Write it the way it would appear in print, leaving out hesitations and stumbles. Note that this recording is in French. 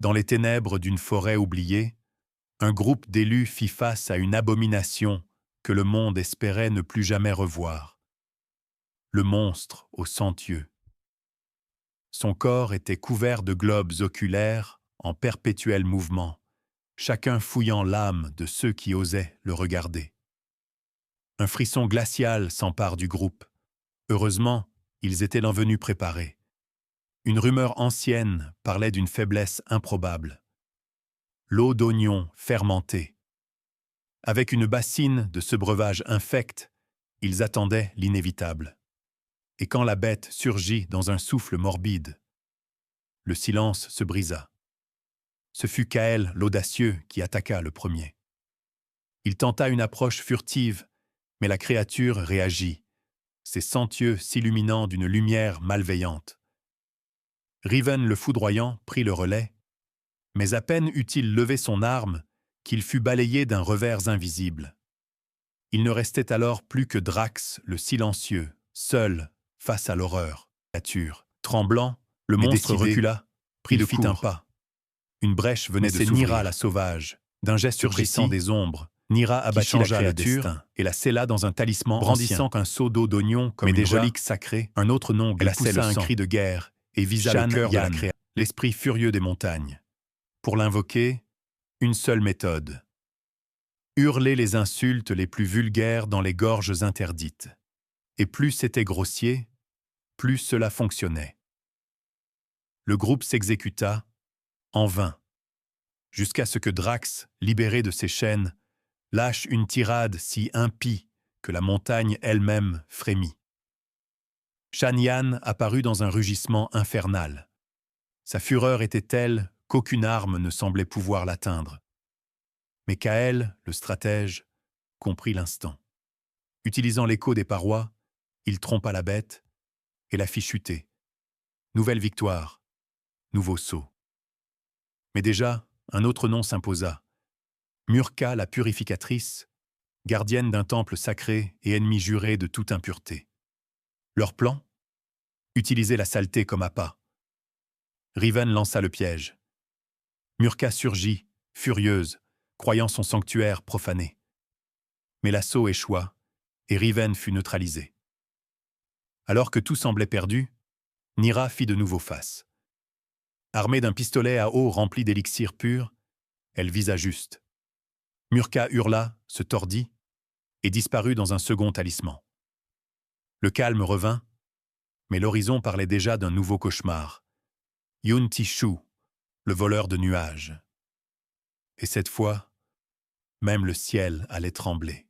Dans les ténèbres d'une forêt oubliée, un groupe d'élus fit face à une abomination que le monde espérait ne plus jamais revoir. Le monstre aux 100 yeux. Son corps était couvert de globes oculaires en perpétuel mouvement, chacun fouillant l'âme de ceux qui osaient le regarder. Un frisson glacial s'empare du groupe. Heureusement, ils étaient l'envenu préparés. Une rumeur ancienne parlait d'une faiblesse improbable. L'eau d'oignon fermentée. Avec une bassine de ce breuvage infect, ils attendaient l'inévitable. Et quand la bête surgit dans un souffle morbide, le silence se brisa. Ce fut Kaël l'audacieux qui attaqua le premier. Il tenta une approche furtive, mais la créature réagit, ses 100 yeux s'illuminant d'une lumière malveillante. Riven le foudroyant prit le relais, mais à peine eut-il levé son arme qu'il fut balayé d'un revers invisible. Il ne restait alors plus que Drax le silencieux, seul, face à l'horreur. Tremblant, le monstre recula, prit le fit un pas. Une brèche venait de s'ouvrir. Nira la sauvage. D'un geste surgissant des ombres, Nira abattit la créature et la scella dans un talisman brandissant un seau d'eau d'oignon comme une relique sacrée. Un autre nom glaçait le sang. Un cri de guerre et visa le cœur de la créature, l'esprit furieux des montagnes. Pour l'invoquer, une seule méthode. Hurler les insultes les plus vulgaires dans les gorges interdites. Et plus c'était grossier, plus cela fonctionnait. Le groupe s'exécuta, en vain, jusqu'à ce que Drax, libéré de ses chaînes, lâche une tirade si impie que la montagne elle-même frémit. Shan Yan apparut dans un rugissement infernal. Sa fureur était telle qu'aucune arme ne semblait pouvoir l'atteindre. Mais Kaël, le stratège, comprit l'instant. Utilisant l'écho des parois, il trompa la bête et la fit chuter. Nouvelle victoire, nouveau saut. Mais déjà, un autre nom s'imposa. Murka la purificatrice, gardienne d'un temple sacré et ennemie jurée de toute impureté. Leur plan ? Utiliser la saleté comme appât. Riven lança le piège. Murka surgit, furieuse, croyant son sanctuaire profané. Mais l'assaut échoua, et Riven fut neutralisé. Alors que tout semblait perdu, Nira fit de nouveau face. Armée d'un pistolet à eau rempli d'élixir pur, elle visa juste. Murka hurla, se tordit, et disparut dans un second talisman. Le calme revint, mais l'horizon parlait déjà d'un nouveau cauchemar. Yun Tishu, le voleur de nuages. Et cette fois, même le ciel allait trembler.